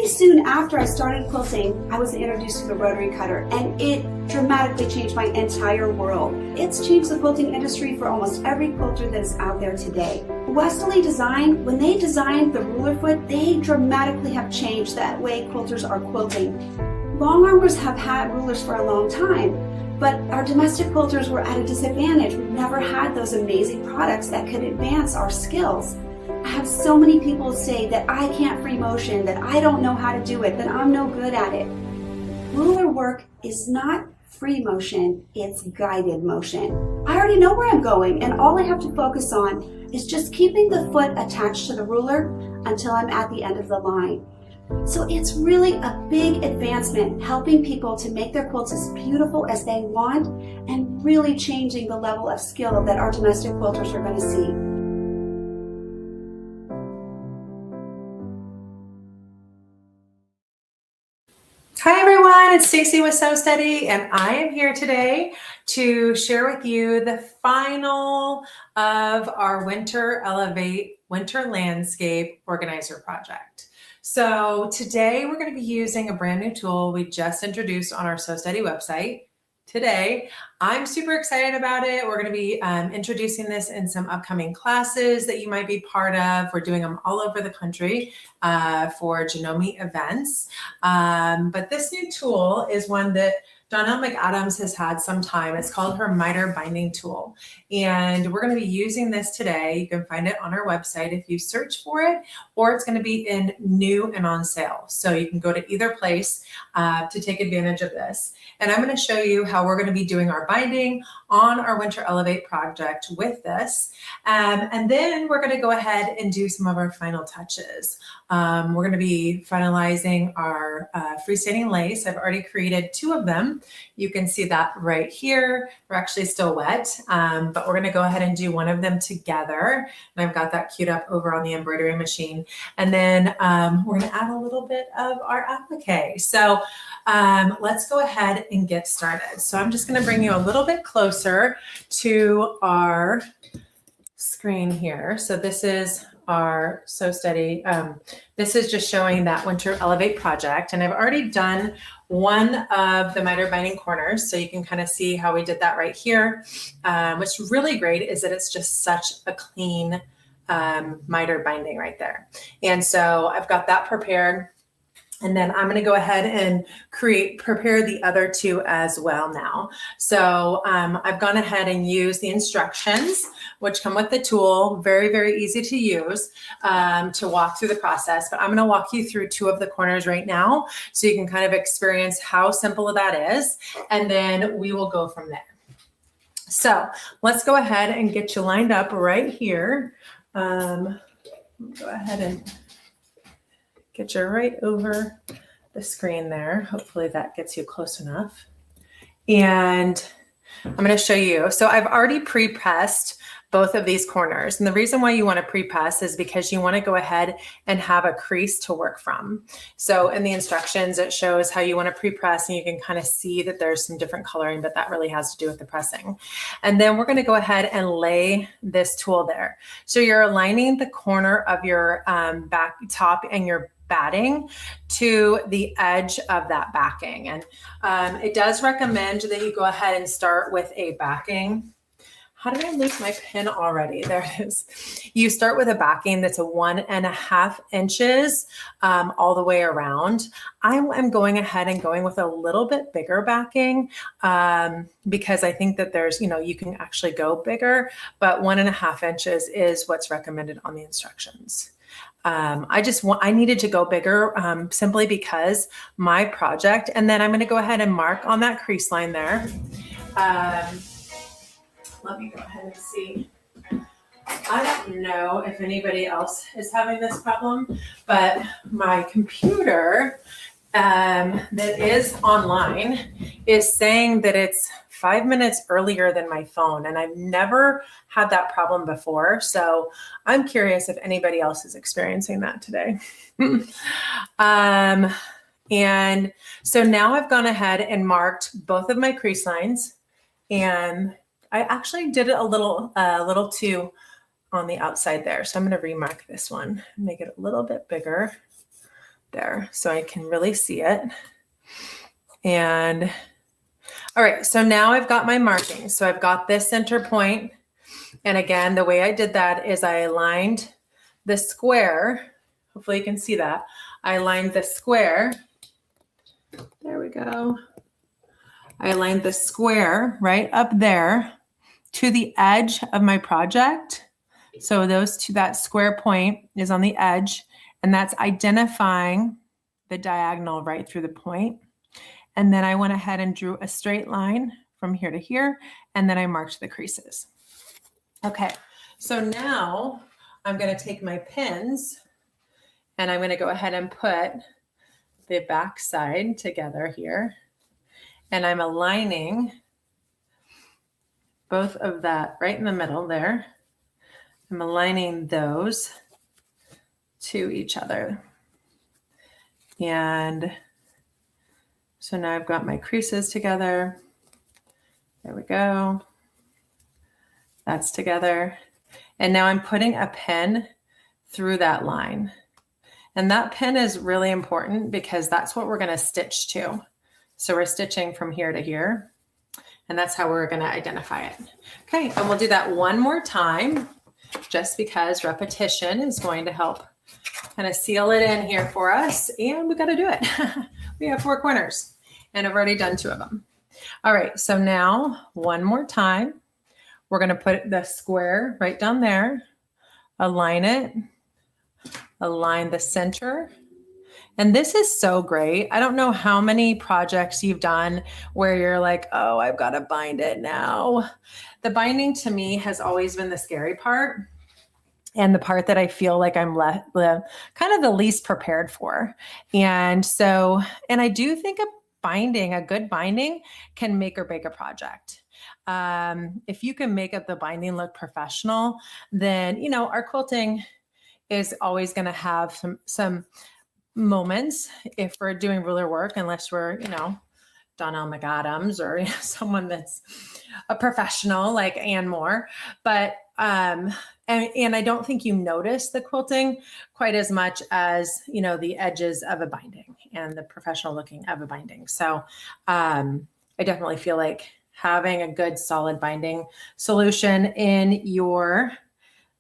soon after I started quilting, I was introduced to the rotary cutter, and it dramatically changed my entire world. It's changed the quilting industry for almost every quilter that is out there today. Westerly Design, when they designed the ruler foot, they dramatically have changed that way quilters are quilting. Long armers have had rulers for a long time, but our domestic quilters were at a disadvantage. We've never had those amazing products that could advance our skills. I have so many people say that I can't free motion, that I don't know how to do it, that I'm no good at it. Ruler work is not free motion, it's guided motion. I already know where I'm going, and all I have to focus on is just keeping the foot attached to the ruler until I'm at the end of the line. So it's really a big advancement, helping people to make their quilts as beautiful as they want and really changing the level of skill that our domestic quilters are going to see. Hi everyone, it's Stacy with Sew Steady, and I am here today to share with you the final of our Winter Elevate Winter Landscape Organizer project. So today we're going to be using a brand new tool we just introduced on our Sew Steady website. Today, I'm super excited about it. We're going to be introducing this in some upcoming classes that you might be part of. We're doing them all over the country for Janome events. But this new tool is one that Donnell McAdams has had some time. It's called her miter binding tool. And we're going to be using this today. You can find it on our website if you search for it, or it's going to be in new and on sale. So you can go to either place to take advantage of this. And I'm going to show you how we're going to be doing our binding on our Winter Elevate project with this. And then we're going to go ahead and do some of our final touches. We're going to be finalizing our freestanding lace. I've already created 2 of them. You can see that right here. We're actually still wet, but we're going to go ahead and do one of them together. And I've got that queued up over on the embroidery machine. And then we're going to add a little bit of our applique. So let's go ahead and get started. So I'm just going to bring you a little bit closer to our screen here. So this is our Sew Steady. This is just showing that Winter Elevate project. And I've already done one of the miter binding corners. So you can kind of see how we did that right here. What's really great is that it's just such a clean miter binding right there. And so I've got that prepared. And then I'm going to go ahead and prepare the other 2 as well now. So I've gone ahead and used the instructions, which come with the tool. Very, very easy to use to walk through the process. But I'm going to walk you through 2 of the corners right now so you can kind of experience how simple that is. And then we will go from there. So let's go ahead and get you lined up right here. Go ahead and get you right over the screen there. Hopefully that gets you close enough. And I'm going to show you. So I've already pre-pressed both of these corners. And the reason why you want to pre-press is because you want to go ahead and have a crease to work from. So in the instructions, it shows how you want to pre-press, and you can kind of see that there's some different coloring, but that really has to do with the pressing. And then we're going to go ahead and lay this tool there. So you're aligning the corner of your back top and your batting to the edge of that backing. And it does recommend that you go ahead and start with a backing. How did I lose my pin already? There it is. You start with a backing that's a 1.5 inches all the way around. I am going ahead and going with a little bit bigger backing because I think that there's, you can actually go bigger, but 1.5 inches is what's recommended on the instructions. I needed to go bigger simply because my project, and then I'm going to go ahead and mark on that crease line there. Let me go ahead and see. I don't know if anybody else is having this problem, but my computer that is online is saying that it's 5 minutes earlier than my phone, and I've never had that problem before. So I'm curious if anybody else is experiencing that today. And so now I've gone ahead and marked both of my crease lines, and I actually did it a little too on the outside there. So I'm going to remark this one, make it a little bit bigger. there so I can really see it. And all right, so now I've got my markings. So I've got this center point. And again, the way I did that is I aligned the square. Hopefully you can see that. I aligned the square. There we go. I aligned the square right up there to the edge of my project. So that square point is on the edge, and that's identifying the diagonal right through the point. And then I went ahead and drew a straight line from here to here, and then I marked the creases. Okay, so now I'm going to take my pins and I'm going to go ahead and put the back side together here. And I'm aligning both of that right in the middle there. I'm aligning those to each other. And so now I've got my creases together. There we go. That's together. And now I'm putting a pin through that line. And that pin is really important because that's what we're going to stitch to. So we're stitching from here to here. And that's how we're going to identify it. Okay, and we'll do that one more time just because repetition is going to help kind of seal it in here for us. And we got to do it. We have 4 corners and I've already done 2 of them. All right, so now one more time, we're going to put the square right down there, align it, align the center. And this is so great. I don't know how many projects you've done where you're like, oh, I've got to bind it now. The binding to me has always been the scary part and the part that I feel like I'm kind of the least prepared for. And I do think a good binding can make or break a project. If you can make up the binding look professional, then, our quilting is always going to have some moments if we're doing ruler work, unless we're, Donnell McAdams or someone that's a professional like Ann Moore. But, and I don't think you notice the quilting quite as much as, the edges of a binding and the professional looking of a binding. So I definitely feel like having a good solid binding solution in your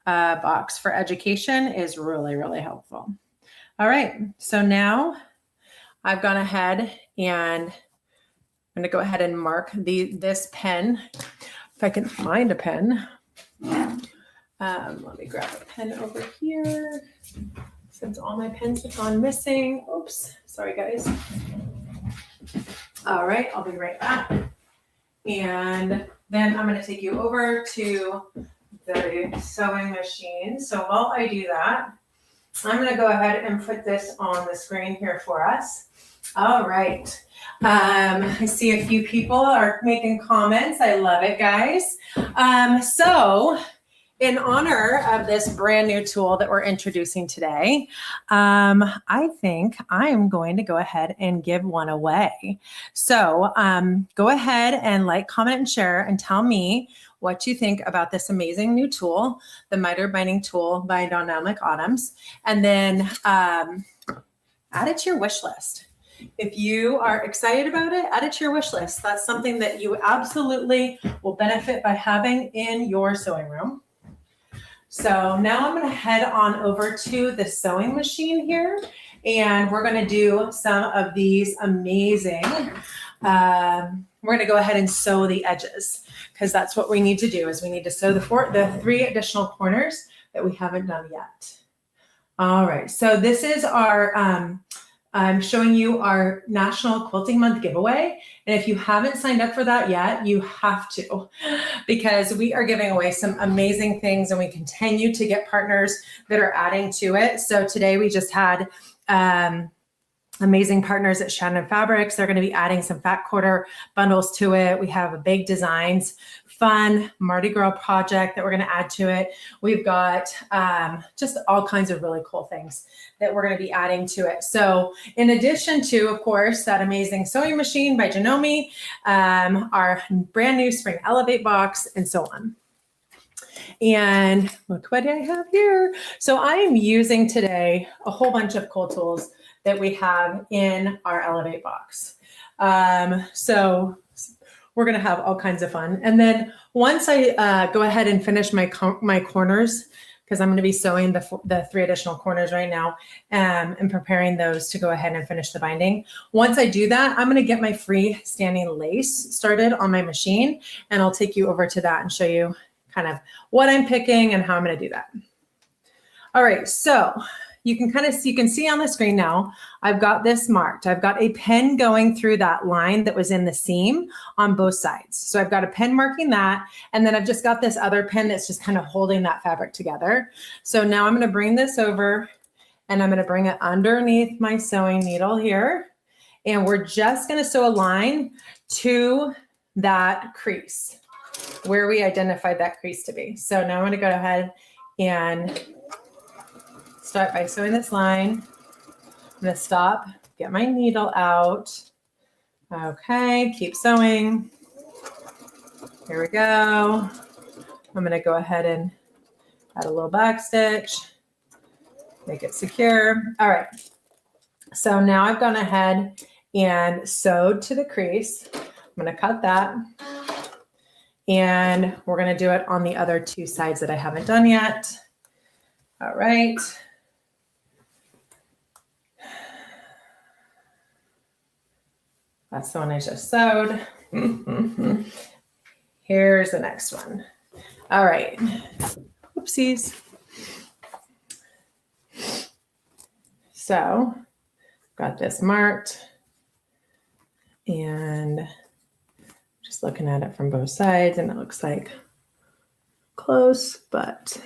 box for education is really, really helpful. All right, so now I've gone ahead and I'm going to go ahead and mark this pen. If I can find a pen. Let me grab a pen over here since all my pens have gone missing. Oops, sorry guys. All right, I'll be right back. And then I'm going to take you over to the sewing machine. So while I do that, I'm going to go ahead and put this on the screen here for us. All right. I see a few people are making comments. I love it, guys. So in honor of this brand new tool that we're introducing today, I think I'm going to go ahead and give one away. So go ahead and like, comment, and share and tell me what you think about this amazing new tool, the miter binding tool by Donnell McAdams, and then add it to your wish list. If you are excited about it, add it to your wish list. That's something that you absolutely will benefit by having in your sewing room. So now I'm going to head on over to the sewing machine here, and we're going to do some of these amazing, we're going to go ahead and sew the edges, because that's what we need to do, is we need to sew the 3 additional corners that we haven't done yet. All right, so this is our, I'm showing you our National Quilting Month giveaway. And if you haven't signed up for that yet, you have to, because we are giving away some amazing things and we continue to get partners that are adding to it. So today we just had amazing partners at Shannon Fabrics. They're going to be adding some fat quarter bundles to it. We have a Big Designs fun Mardi Gras project that we're going to add to it. We've got just all kinds of really cool things that we're going to be adding to it. So in addition to, of course, that amazing sewing machine by Janome, our brand new Spring Elevate box, and so on. And look what I have here. So I am using today a whole bunch of quilt tools that we have in our Elevate box. So we're going to have all kinds of fun. And then once I go ahead and finish my corners, because I'm going to be sewing the 3 additional corners right now, and preparing those to go ahead and finish the binding. Once I do that, I'm going to get my freestanding lace started on my machine, and I'll take you over to that and show you kind of what I'm picking and how I'm going to do that. All right, so you can see on the screen now, I've got this marked. I've got a pen going through that line that was in the seam on both sides. So I've got a pen marking that, and then I've just got this other pen that's just kind of holding that fabric together. So now I'm going to bring this over, and I'm going to bring it underneath my sewing needle here. And we're just going to sew a line to that crease where we identified that crease to be. So now I'm going to go ahead and start by sewing this line. I'm going to stop, get my needle out. Okay, keep sewing. Here we go. I'm going to go ahead and add a little back stitch, make it secure. All right. So now I've gone ahead and sewed to the crease. I'm going to cut that. And we're going to do it on the other 2 sides that I haven't done yet. All right. That's the one I just sewed. Here's the next one. All right. Oopsies. So, got this marked, and just looking at it from both sides, and it looks like close, but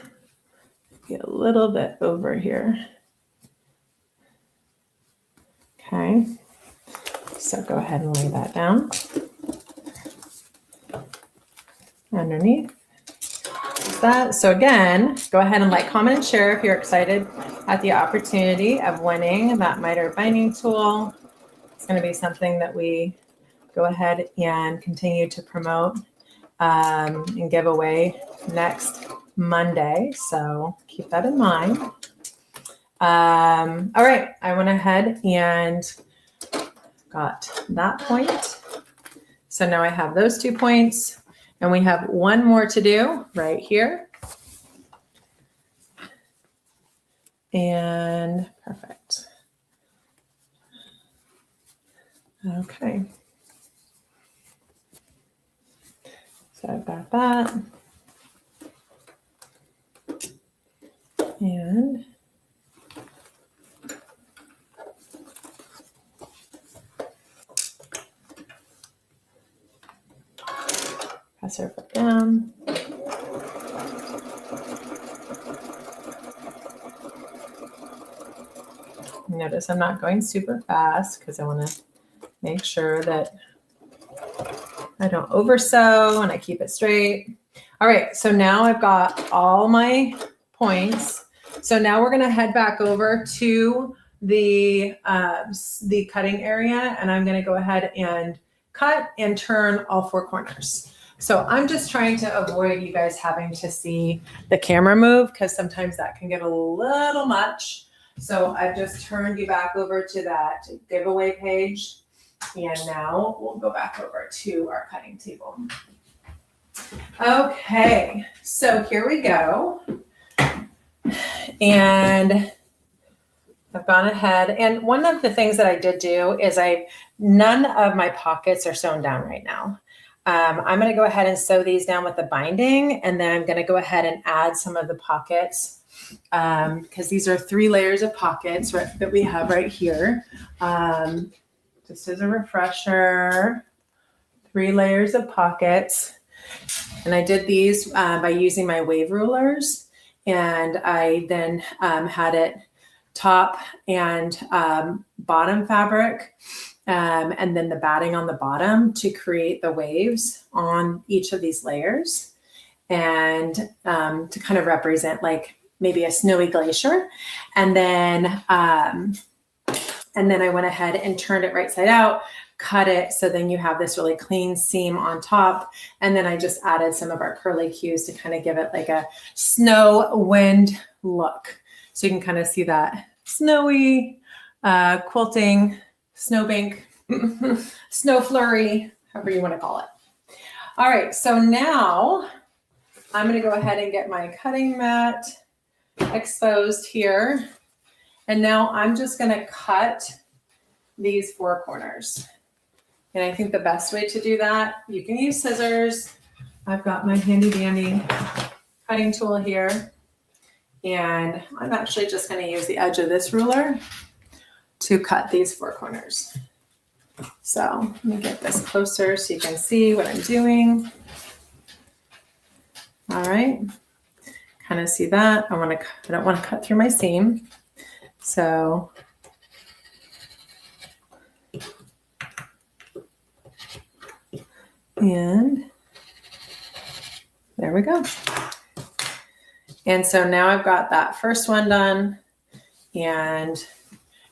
get a little bit over here. Okay. So go ahead and lay that down underneath that. So again, go ahead and like, comment, and share if you're excited at the opportunity of winning that miter binding tool. It's going to be something that we go ahead and continue to promote and give away next Monday. So keep that in mind. All right, I went ahead and got that point. So now I have those 2 points, and we have one more to do right here. And perfect. Okay. So I've got that. And pass her foot down. Notice I'm not going super fast because I want to make sure that I don't oversew and I keep it straight. All right, so now I've got all my points. So now we're going to head back over to the cutting area, and I'm going to go ahead and cut and turn all 4 corners. So I'm just trying to avoid you guys having to see the camera move, because sometimes that can get a little much. So I've just turned you back over to that giveaway page. And now we'll go back over to our cutting table. Okay, so here we go. And I've gone ahead, and one of the things that I did do is none of my pockets are sewn down right now. I'm going to go ahead and sew these down with the binding, and then I'm going to go ahead and add some of the pockets, because these are 3 layers of pockets that we have right here. Just as a refresher, 3 layers of pockets. And I did these by using my wave rulers, and I then had it top and bottom fabric, and then the batting on the bottom to create the waves on each of these layers, and to kind of represent like maybe a snowy glacier. And then I went ahead and turned it right side out, cut it so then you have this really clean seam on top. And then I just added some of our curly cues to kind of give it like a snow wind look. So you can kind of see that snowy quilting, snowbank, snow flurry, however you want to call it. All right, so now I'm going to go ahead and get my cutting mat exposed here. And now I'm just going to cut these 4 corners. And I think the best way to do that, you can use scissors. I've got my handy dandy cutting tool here. And I'm actually just going to use the edge of this ruler to cut these 4 corners. So let me get this closer so you can see what I'm doing. All right, kind of see that. I don't want to cut through my seam. So and there we go. And so now I've got that first one done. And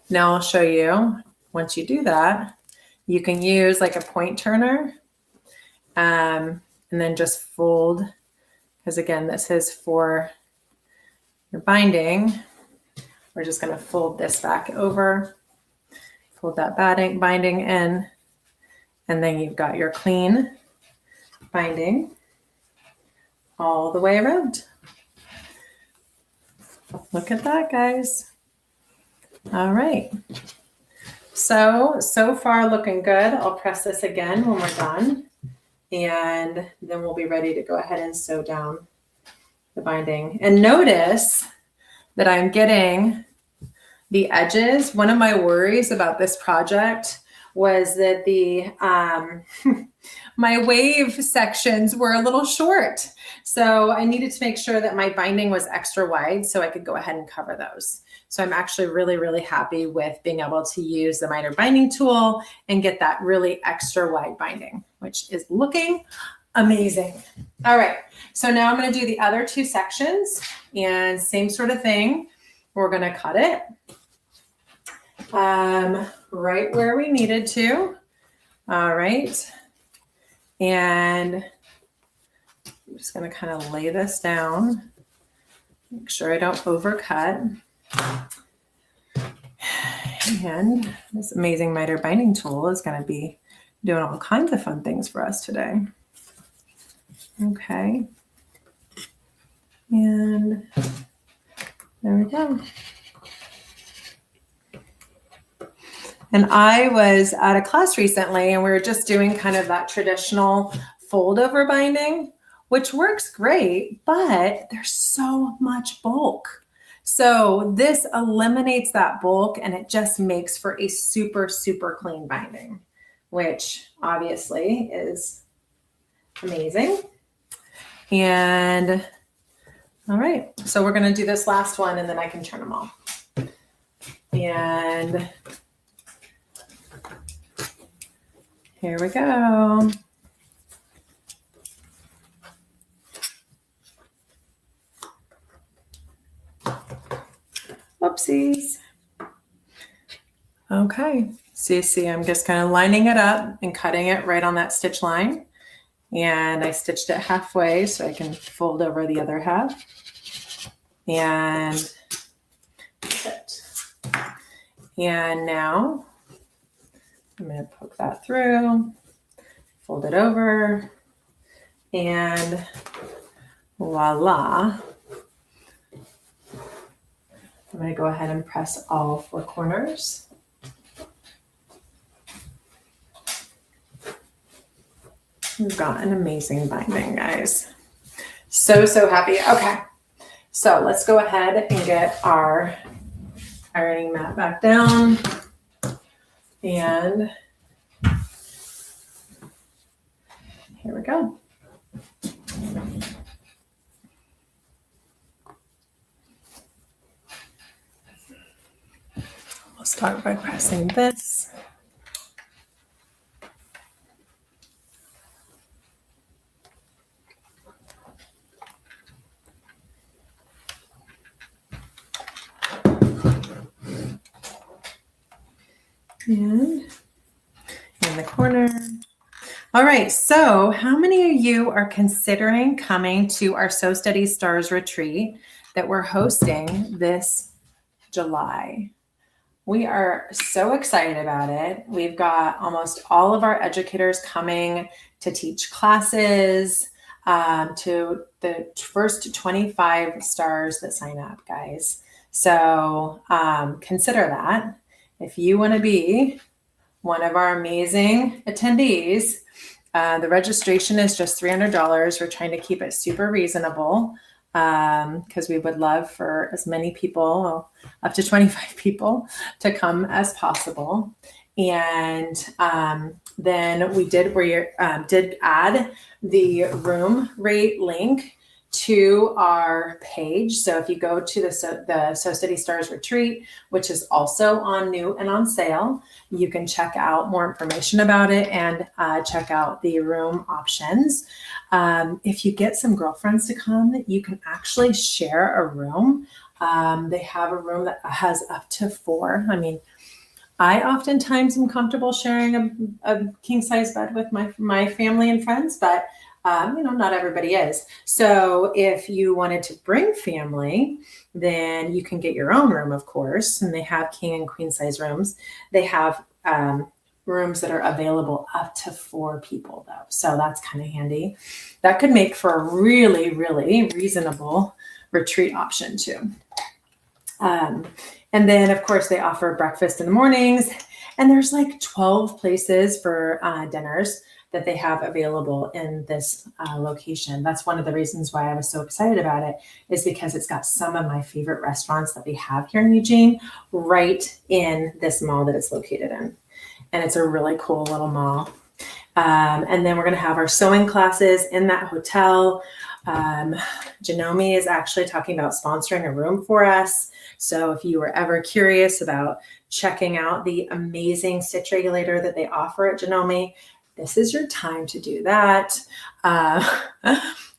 now I'll show you, once you do that, you can use like a point turner and then just fold, because again, this is for your binding. We're just going to fold this back over, fold that binding in, and then you've got your clean binding all the way around. Look at that, guys. All right. So far looking good. I'll press this again when we're done, and then we'll be ready to go ahead and sew down the binding. And notice that I'm getting the edges. One of my worries about this project was that the my wave sections were a little short. So I needed to make sure that my binding was extra wide so I could go ahead and cover those. So I'm actually really, really happy with being able to use the miter binding tool and get that really extra wide binding, which is looking amazing. All right, so now I'm going to do the other 2 sections, and same sort of thing. We're going to cut it right where we needed to. All right. And I'm just going to kind of lay this down, make sure I don't overcut. And this amazing miter binding tool is going to be doing all kinds of fun things for us today. Okay. And there we go. And I was at a class recently, and we were just doing kind of that traditional fold over binding, which works great, but there's so much bulk. So this eliminates that bulk, and it just makes for a super, super clean binding, which obviously is amazing. And all right, so we're going to do this last one, and then I can turn them off. And here we go. Whoopsies. Okay, so you see I'm just kind of lining it up and cutting it right on that stitch line. And I stitched it halfway so I can fold over the other half. And now I'm going to poke that through, fold it over, and voila. I'm going to go ahead and press all 4 corners. We've got an amazing binding, guys. So happy. Okay, so let's go ahead and get our ironing mat back down. And here we go. We'll start by pressing this. And the corner. All right, so how many of you are considering coming to our So Steady Stars retreat that we're hosting this July? We are so excited about it. We've got almost all of our educators coming to teach classes to the first 25 stars that sign up, guys. So consider that. If you want to be one of our amazing attendees, the registration is just $300. We're trying to keep it super reasonable because we would love for as many people, up to 25 people, to come as possible. And then we did add the room rate link to our page. So if you go to the So Steady Stars retreat, which is also on new and on sale, you can check out more information about it and check out the room options. If you get some girlfriends to come, you can actually share a room. They have a room that has up to 4. I mean, I oftentimes am comfortable sharing a king size bed with my family and friends, but not everybody is. So if you wanted to bring family, then you can get your own room, of course. And they have king and queen size rooms. They have rooms that are available up to 4 people, though. So that's kind of handy. That could make for a really, really reasonable retreat option too. And then, of course, they offer breakfast in the mornings. And there's like 12 places for dinners that they have available in this location. That's one of the reasons why I was so excited about it, is because it's got some of my favorite restaurants that we have here in Eugene right in this mall that it's located in. And it's a really cool little mall. And then we're going to have our sewing classes in that hotel. Janome is actually talking about sponsoring a room for us. So if you were ever curious about checking out the amazing stitch regulator that they offer at Janome, this is your time to do that.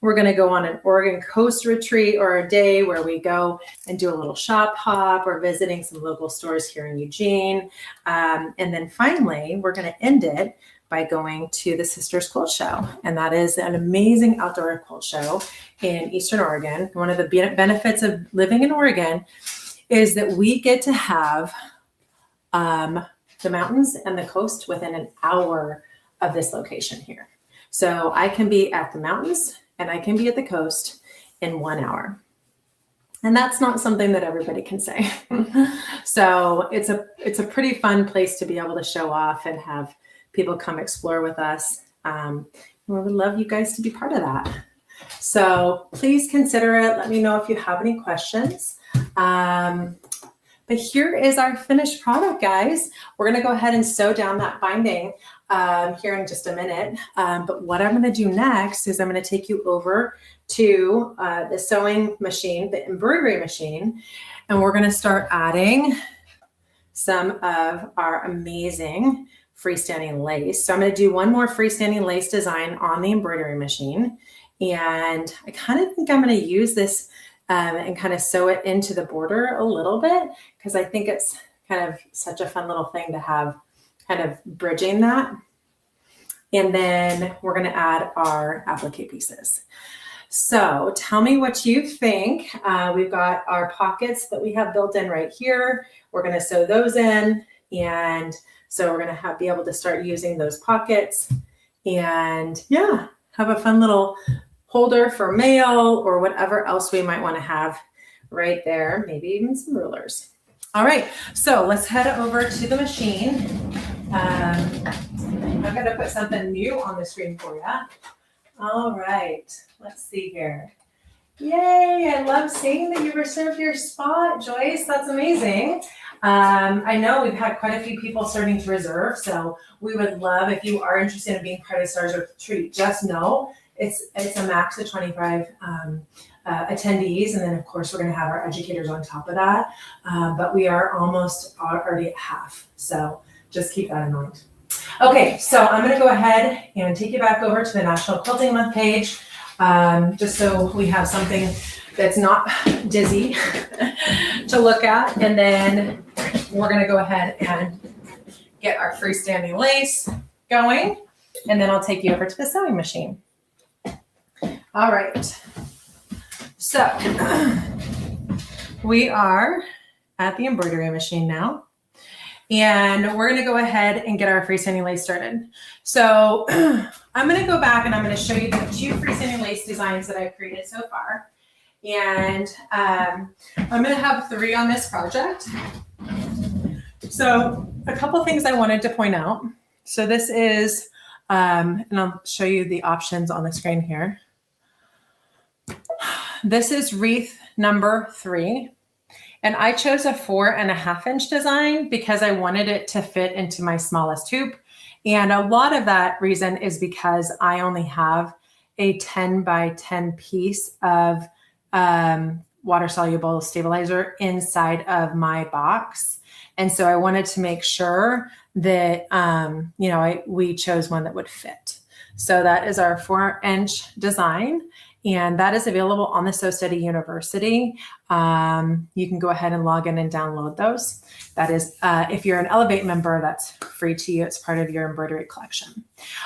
We're going to go on an Oregon Coast retreat, or a day where we go and do a little shop hop or visiting some local stores here in Eugene. And then finally, we're going to end it by going to the Sisters Quilt Show. And that is an amazing outdoor quilt show in Eastern Oregon. One of the benefits of living in Oregon is that we get to have the mountains and the coast within an hour of this location here. So I can be at the mountains and I can be at the coast in 1 hour. And that's not something that everybody can say. So it's a pretty fun place to be able to show off and have people come explore with us. We would love you guys to be part of that. So please consider it. Let me know if you have any questions. But here is our finished product, guys. We're going to go ahead and sew down that binding here in just a minute. But what I'm going to do next is I'm going to take you over to the sewing machine, the embroidery machine, and we're going to start adding some of our amazing freestanding lace. So I'm going to do one more freestanding lace design on the embroidery machine. And I kind of think I'm going to use this and kind of sew it into the border a little bit, because I think it's kind of such a fun little thing to have kind of bridging that. And then we're going to add our applique pieces. So tell me what you think. We've got our pockets that we have built in right here. We're going to sew those in. And so we're going to be able to start using those pockets and have a fun little holder for mail or whatever else we might want to have right there. Maybe even some rulers. All right, so let's head over to the machine. I'm going to put something new on the screen for you. All right, let's see here. Yay, I love seeing that you reserved your spot, Joyce. That's amazing. I know we've had quite a few people starting to reserve, so we would love, if you are interested in being part of Stars Retreat, just know it's a max of 25 attendees, and then of course we're going to have our educators on top of that. But we are almost already at half, so just keep that in mind. Okay, so I'm going to go ahead and take you back over to the National Quilting Month page, just so we have something that's not dizzy to look at, and then we're going to go ahead and get our freestanding lace going, and then I'll take you over to the sewing machine. All right. So we are at the embroidery machine now, and we're going to go ahead and get our freestanding lace started. So I'm going to go back and I'm going to show you the 2 freestanding lace designs that I've created so far. And I'm going to have 3 on this project. So a couple things I wanted to point out. So this is, and I'll show you the options on the screen here. This is wreath number 3. And I chose a 4.5-inch design because I wanted it to fit into my smallest hoop. And a lot of that reason is because I only have a 10 by 10 piece of water soluble stabilizer inside of my box. And so I wanted to make sure that, we chose one that would fit. So that is our 4-inch design. And that is available on the Sew Steady University. You can go ahead and log in and download those. That is, if you're an Elevate member, that's free to you. It's part of your embroidery collection.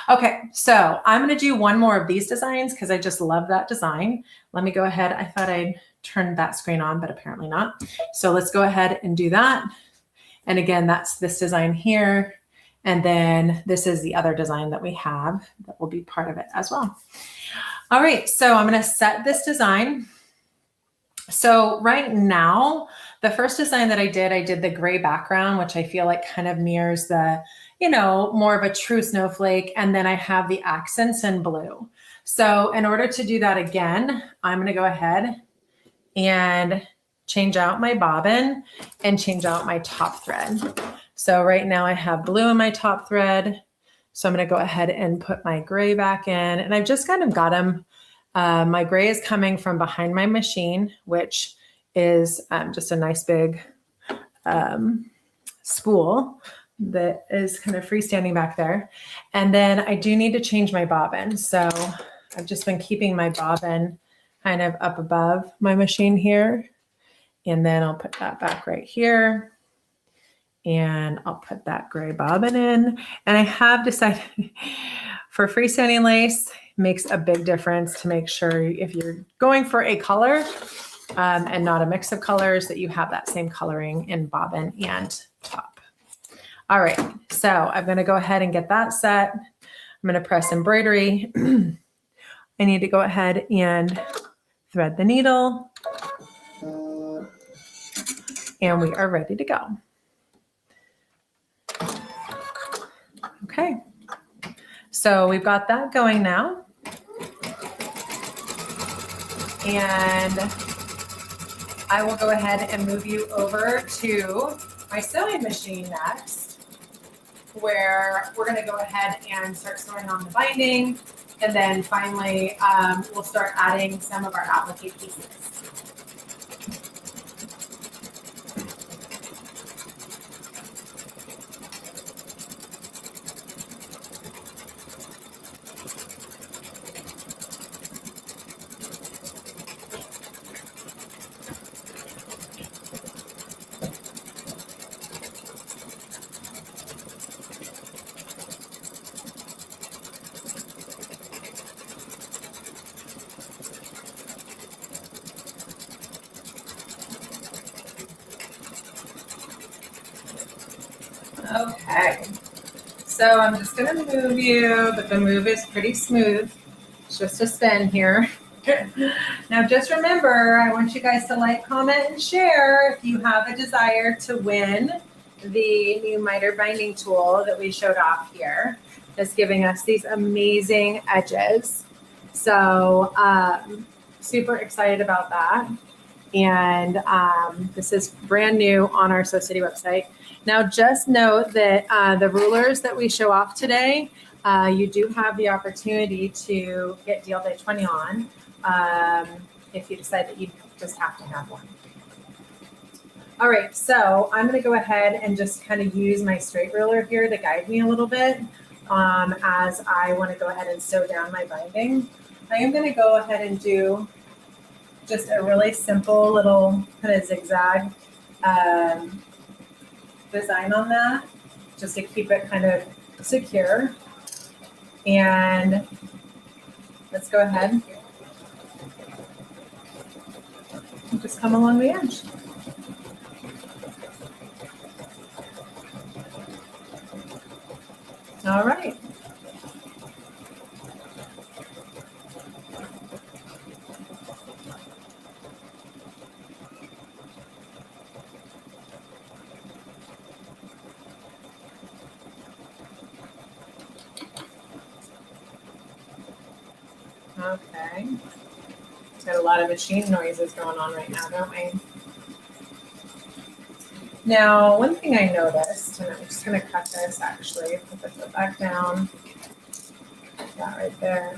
Okay, so I'm going to do one more of these designs because I just love that design. Let me go ahead. I thought I'd turned that screen on, but apparently not. So let's go ahead and do that. And again, that's this design here. And then this is the other design that we have that will be part of it as well. All right, so I'm going to set this design. So right now, the first design that I did the gray background, which I feel like kind of mirrors the, more of a true snowflake. And then I have the accents in blue. So in order to do that again, I'm going to go ahead and change out my bobbin and change out my top thread. So right now I have blue in my top thread. So I'm going to go ahead and put my gray back in, and I've just kind of got them. My gray is coming from behind my machine, which is just a nice big spool that is kind of freestanding back there. And then I do need to change my bobbin. So I've just been keeping my bobbin kind of up above my machine here. And then I'll put that back right here. And I'll put that gray bobbin in. And I have decided for freestanding lace, makes a big difference to make sure if you're going for a color and not a mix of colors, that you have that same coloring in bobbin and top. All right, so I'm going to go ahead and get that set. I'm going to press embroidery. I need to go ahead and thread the needle. And we are ready to go. Okay, so we've got that going now. And I will go ahead and move you over to my sewing machine next, where we're going to go ahead and start sewing on the binding. And then finally, we'll start adding some of our applique pieces. Okay, so I'm just going to move you, but the move is pretty smooth. It's just a spin here. Now just remember, I want you guys to like, comment, and share if you have a desire to win the new miter binding tool that we showed off here. That's giving us these amazing edges. So super excited about that. And this is brand new on our Sew City website. Now, just note that the rulers that we show off today, you do have the opportunity to get deal day 20 on if you decide that you just have to have one. All right, so I'm going to go ahead and just kind of use my straight ruler here to guide me a little bit as I want to go ahead and sew down my binding. I am going to go ahead and do just a really simple little kind of zigzag design on that, just to keep it kind of secure. And let's go ahead and just come along the edge. All right. Okay. Got a lot of machine noises going on right now, don't we? Now, one thing I noticed, and I'm just going to cut this actually, put the foot back down. That right there.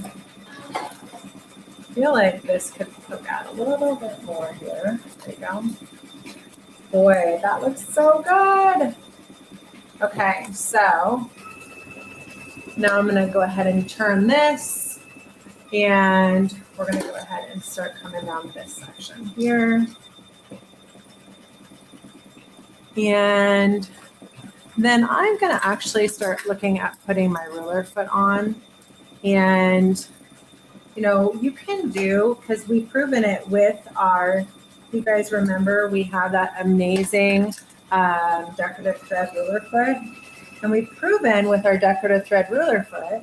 I feel like this could poke out a little bit more here. There you go. Boy, that looks so good. Okay, so now I'm going to go ahead and turn this, and we're going to go ahead and start coming down this section here. And then I'm going to actually start looking at putting my ruler foot on. And, you know, you can do, because we've proven it with our, you guys remember we have that amazing decorative thread ruler foot. And we've proven with our decorative thread ruler foot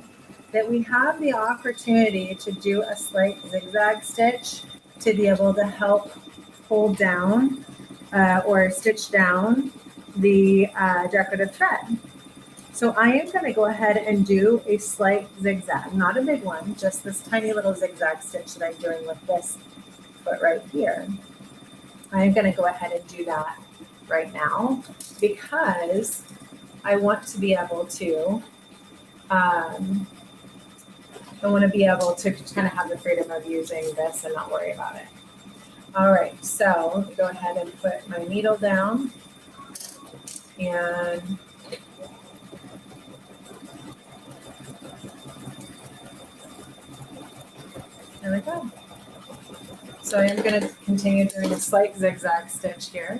that we have the opportunity to do a slight zigzag stitch to be able to help hold down or stitch down the decorative thread. So I am going to go ahead and do a slight zigzag, not a big one, just this tiny little zigzag stitch that I'm doing with this foot right here. I'm going to go ahead and do that right now because I want to be able to, I want to be able to kind of have the freedom of using this and not worry about it. All right, so go ahead and put my needle down and there we go. So I'm going to continue doing a slight zigzag stitch here.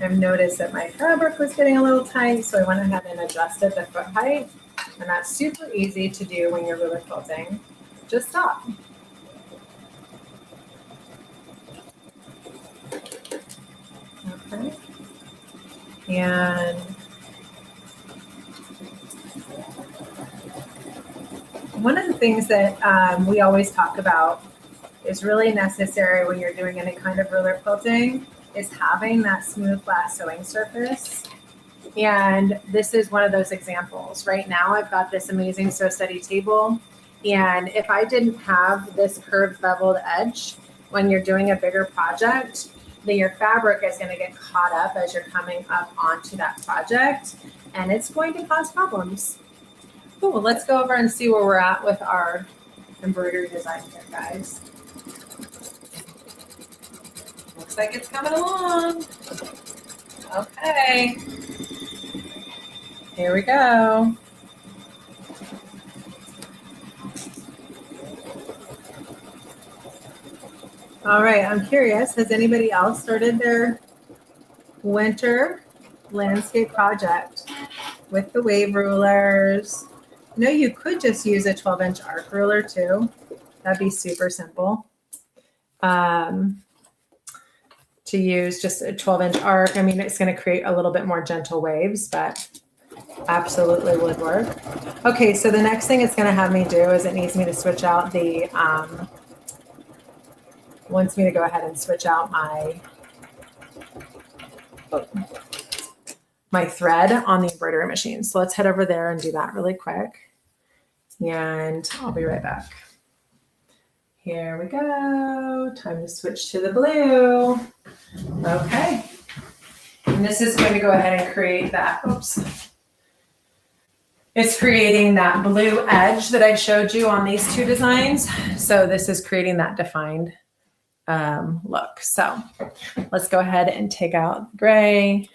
I've noticed that my fabric was getting a little tight, so I went ahead and adjusted the foot height. And that's super easy to do when you're ruler quilting. Just stop. Okay. And one of the things that we always talk about is really necessary when you're doing any kind of ruler quilting is having that smooth flat sewing surface. And this is one of those examples. Right now I've got this amazing Sew Steady table. And if I didn't have this curved beveled edge, when you're doing a bigger project, then your fabric is going to get caught up as you're coming up onto that project. And it's going to cause problems. Cool, let's go over and see where we're at with our embroidery design here, guys. Looks like it's coming along. Okay. Here we go. All right, I'm curious, has anybody else started their winter landscape project with the wave rulers? No, you could just use a 12-inch arc ruler too. That'd be super simple. To use just a 12-inch arc. I mean, it's going to create a little bit more gentle waves, but absolutely would work. Okay, so the next thing it's going to have me do is it needs me to switch out the, wants me to go ahead and switch out my thread on the embroidery machine. So let's head over there and do that really quick. And I'll be right back. Here we go. Time to switch to the blue. Okay. And this is going to go ahead and create that, oops. It's creating that blue edge that I showed you on these two designs. So this is creating that defined look. So let's go ahead and take out gray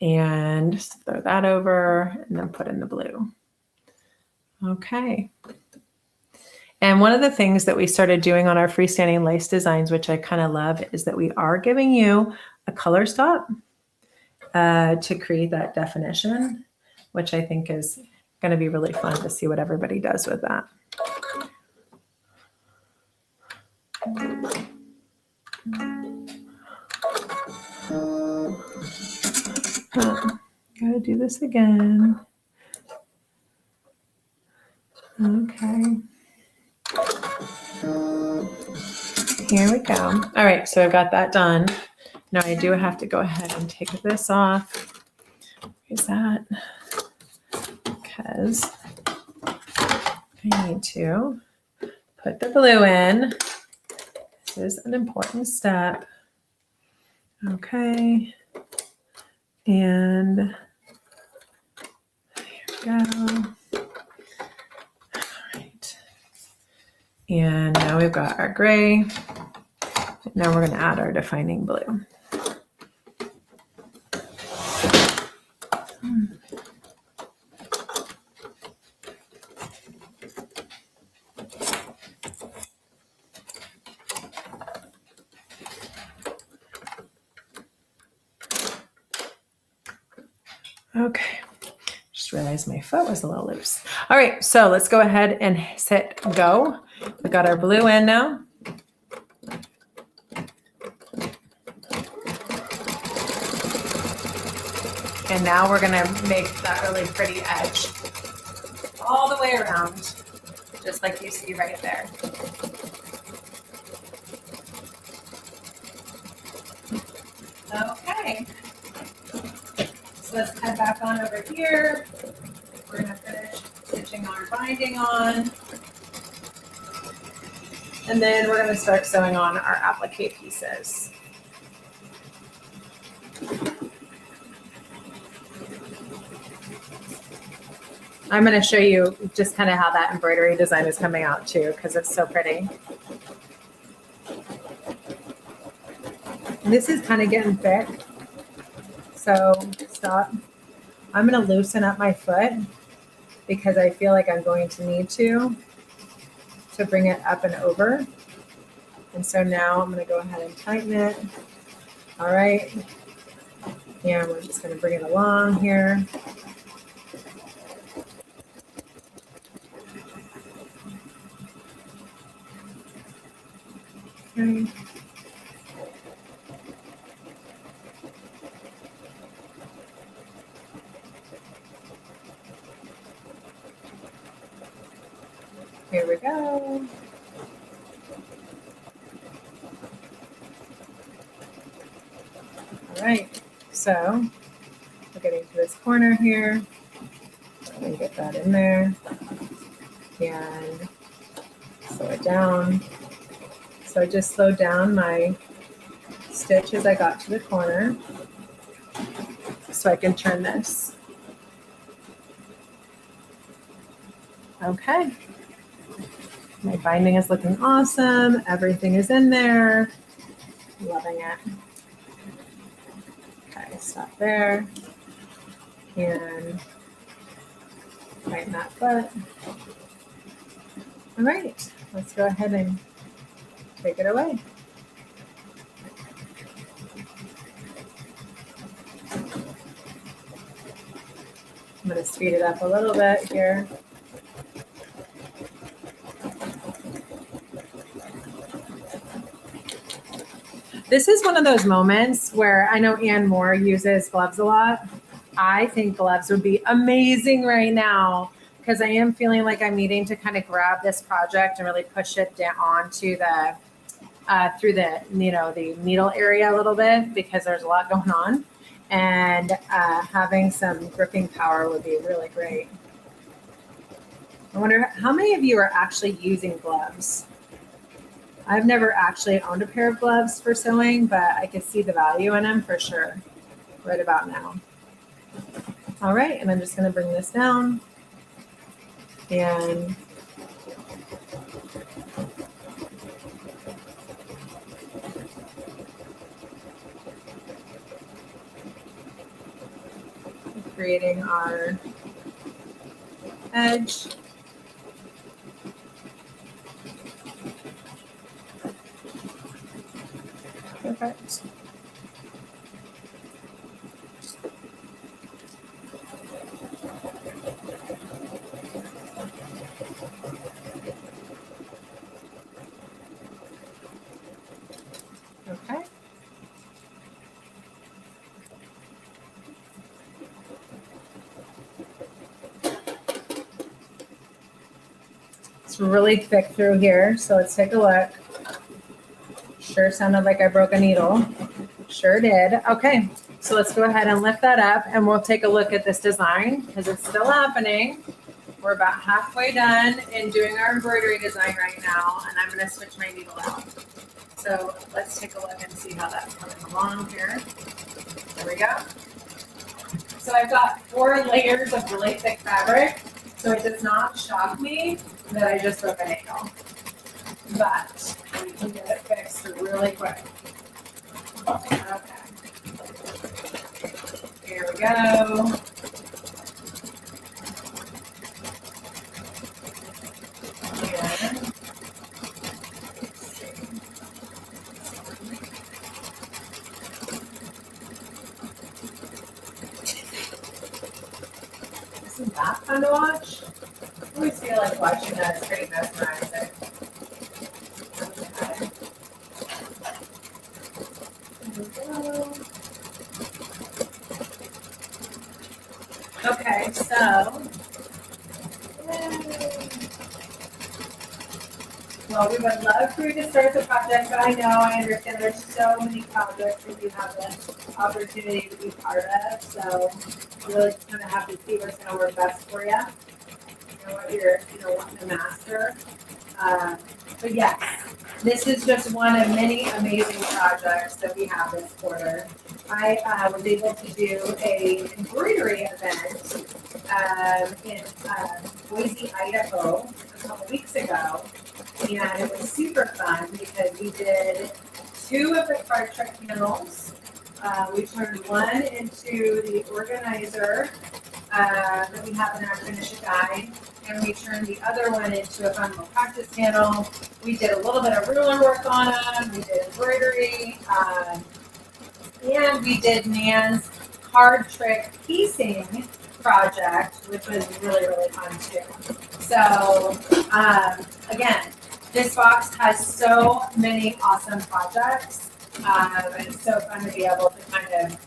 And just throw that over and then put in the blue. Okay. And one of the things that we started doing on our freestanding lace designs, which I kind of love, is that we are giving you a color stop to create that definition, which I think is going to be really fun to see what everybody does with that. Gotta do this again. Okay. Here we go. All right, so I've got that done. Now I do have to go ahead and take this off. Where's that? Because I need to put the glue in. This is an important step. Okay. And here we go. All right. And now we've got our gray. Now we're going to add our defining blue. Okay, just realized my foot was a little loose. All right, so let's go ahead and hit go. We got our blue in now. And now we're gonna make that really pretty edge all the way around, just like you see right there. Okay. So let's head back on over here. We're gonna finish stitching our binding on. And then we're gonna start sewing on our applique pieces. I'm gonna show you just kind of how that embroidery design is coming out too, because it's so pretty. And this is kind of getting thick. So stop. I'm going to loosen up my foot because I feel like I'm going to need to bring it up and over. And so now I'm going to go ahead and tighten it. All right. And we're just going to bring it along here. Okay. Here we go. All right, so we're getting to this corner here. I'm going to get that in there and slow it down. So I just slowed down my stitch as I got to the corner so I can turn this. Okay. My binding is looking awesome. Everything is in there. Loving it. Okay, stop there. And tighten that foot. All right, let's go ahead and take it away. I'm going to speed it up a little bit here. This is one of those moments where I know Ann Moore uses gloves a lot. I think gloves would be amazing right now because I am feeling like I'm needing to kind of grab this project and really push it down onto the through the the needle area a little bit because there's a lot going on, and having some gripping power would be really great. I wonder how many of you are actually using gloves. I've never actually owned a pair of gloves for sewing, but I could see the value in them for sure right about now. All right, and I'm just going to bring this down and creating our edge. Perfect. Okay. It's really thick through here, so let's take a look. Sure sounded like I broke a needle. Sure did. Okay, so let's go ahead and lift that up and we'll take a look at this design because it's still happening. We're about halfway done in doing our embroidery design right now, and I'm gonna switch my needle out. So let's take a look and see how that's coming along here. There we go. So I've got 4 layers of really thick fabric, so it does not shock me that I just broke a nail. But we can get it fixed really quick. Okay. Here we go. Isn't that fun to watch? I always feel like watching that is pretty mesmerizing. Okay, so, well, we would love for you to start the project, but I understand there's so many projects that you have the opportunity to be part of, so you really just kind of have to see what's going to work best for you, what you're, wanting to master. But yes, this is just one of many amazing projects that we have this quarter. I was able to do a embroidery event in Boise, Idaho a couple weeks ago, and it was super fun because we did 2 of the card trick panels. We turned one into the organizer that we have in our finished guide, and we turned the other one into a fun little practice panel. We did a little bit of ruler work on them. We did embroidery. And we did Nan's card trick piecing project, which was really, really fun too. So again, this box has so many awesome projects. And it's so fun to be able to kind of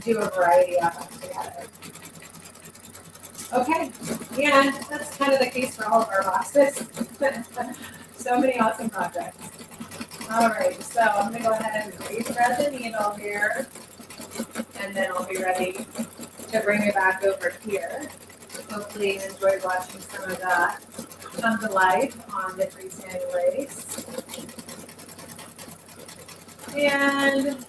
do a variety of them together. Okay, and that's kind of the case for all of our boxes. So many awesome projects. All right, so I'm gonna go ahead and re-thread the needle here, and then I'll be ready to bring it back over here. Hopefully you enjoyed watching some of that come to life on the freestanding lace. And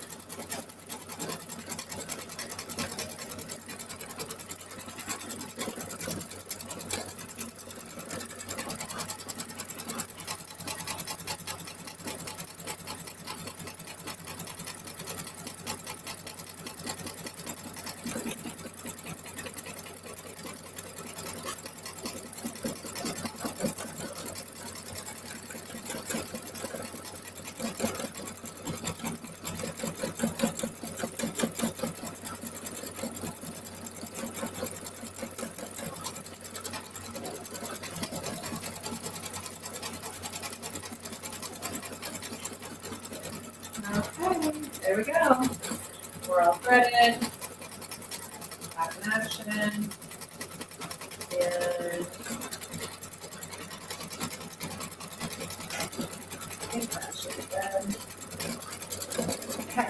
okay, there we go. We're all threaded. Back in action. And I think that should be good. Okay.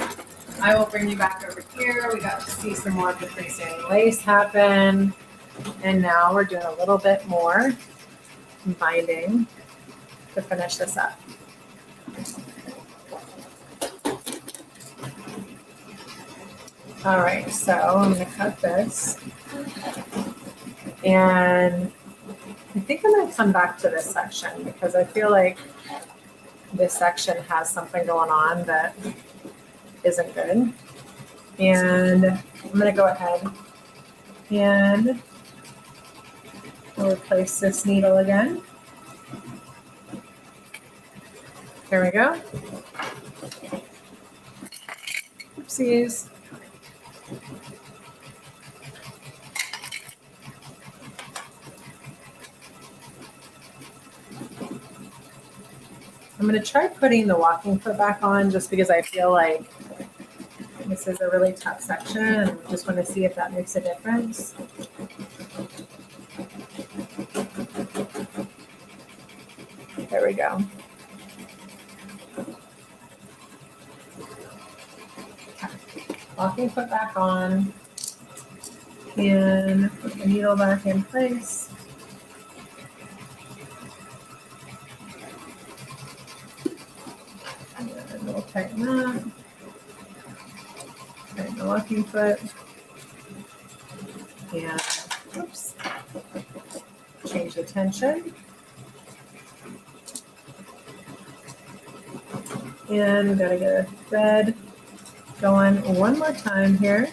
I will bring you back over here. We got to see some more of the freestanding lace happen. And now we're doing a little bit more binding to finish this up. All right, so I'm going to cut this, and I think I'm going to come back to this section because I feel like this section has something going on that isn't good. And I'm going to go ahead And we'll replace this needle again. There we go. Oopsies. I'm going to try putting the walking foot back on just because I feel like this is a really tough section and just want to see if that makes a difference. There we go. Walking foot back on and put the needle back in place. And we'll tighten that. Tighten the walking foot. And oops. Change the tension. And we gotta get a thread going one more time here.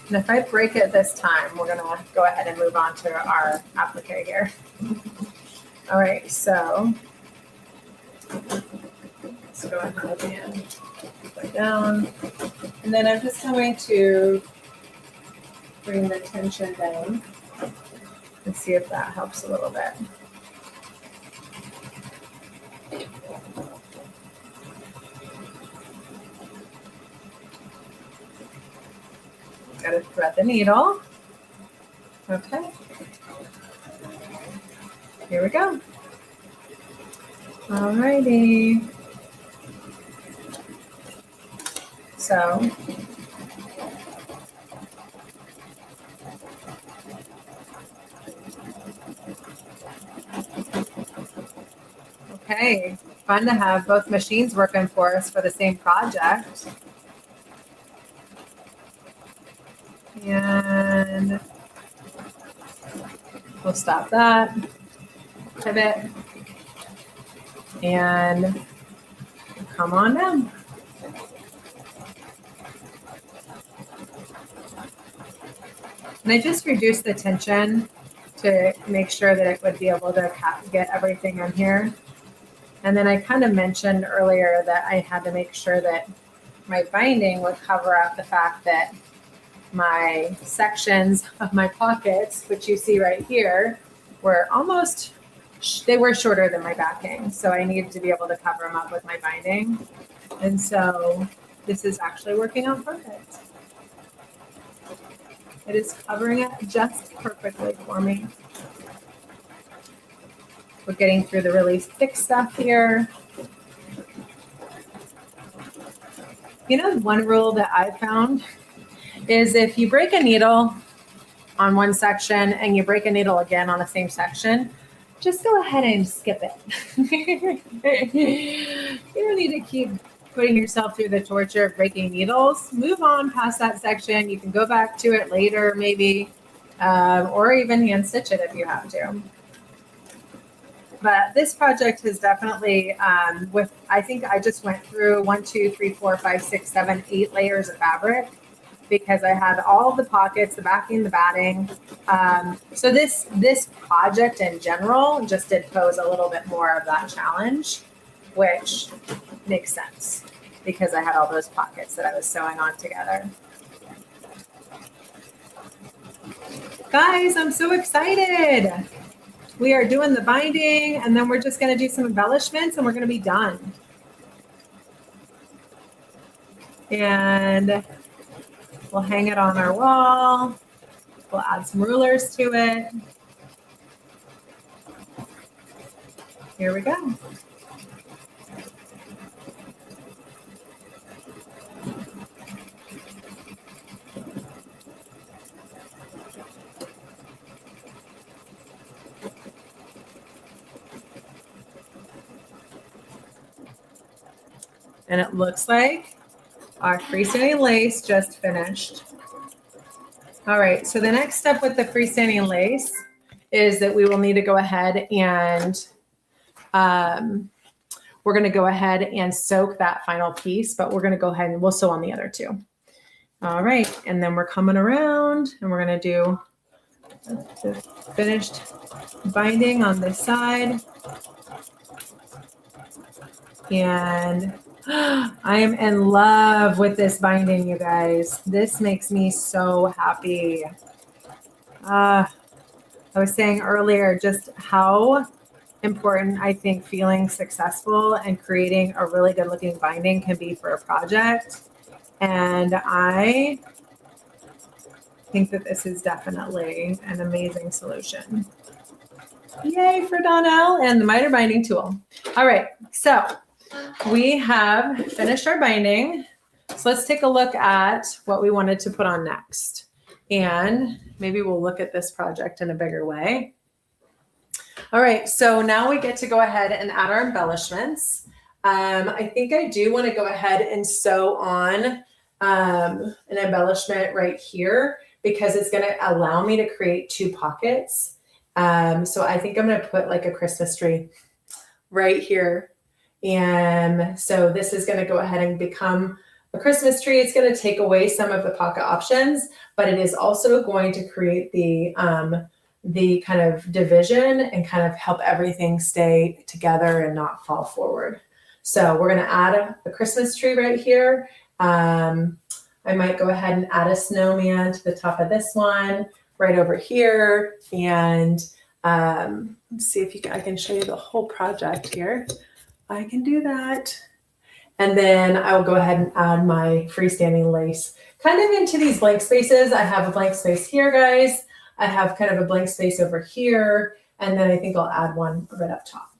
And if I break it this time, we're gonna go ahead and move on to our applique here. All right, so let's go ahead and put it down. And then I'm just going to bring the tension down and see if that helps a little bit. Got to thread the needle. Okay. Here we go. Alrighty. So okay, fun to have both machines working for us for the same project. And we'll stop that, pivot, and come on down. And I just reduced the tension to make sure that it would be able to get everything in here. And then I kind of mentioned earlier that I had to make sure that my binding would cover up the fact that my sections of my pockets, which you see right here, were almost, they were shorter than my backing. So I needed to be able to cover them up with my binding. And so this is actually working out perfect. It is covering it just perfectly for me. We're getting through the really thick stuff here. You know, one rule that I found is if you break a needle on one section and you break a needle again on the same section, just go ahead and skip it. You don't need to keep putting yourself through the torture of breaking needles. Move on past that section. You can go back to it later maybe, or even hand stitch it if you have to. But this project has definitely, I think I just went through 1, 2, 3, 4, 5, 6, 7, 8 layers of fabric because I had all of the pockets, the backing, the batting. So this project in general just did pose a little bit more of that challenge, which makes sense because I had all those pockets that I was sewing on together. Guys, I'm so excited. We are doing the binding and then we're just going to do some embellishments and we're going to be done. And we'll hang it on our wall. We'll add some rulers to it. Here we go. And it looks like our freestanding lace just finished. All right, so the next step with the freestanding lace is that we will need to go ahead and we're gonna go ahead and soak that final piece, but we're gonna go ahead and we'll sew on the other two. All right, and then we're coming around and we're gonna do the finished binding on this side. And I am in love with this binding, you guys. This makes me so happy. I was saying earlier just how important I think feeling successful and creating a really good looking binding can be for a project. And I think that this is definitely an amazing solution. Yay for Donnell and the miter binding tool. All right, so we have finished our binding. So let's take a look at what we wanted to put on next. And maybe we'll look at this project in a bigger way. All right, so now we get to go ahead and add our embellishments. I think I do want to go ahead and sew on an embellishment right here because it's going to allow me to create 2 pockets. So I think I'm going to put like a Christmas tree right here. And so this is going to go ahead and become a Christmas tree. It's going to take away some of the pocket options, but it is also going to create the kind of division and kind of help everything stay together and not fall forward. So we're going to add a Christmas tree right here. I might go ahead and add a snowman to the top of this one right over here. And let's see if I can show you the whole project here. I can do that. And then I will go ahead and add my freestanding lace kind of into these blank spaces. I have a blank space here, guys. I have kind of a blank space over here. And then I think I'll add one right up top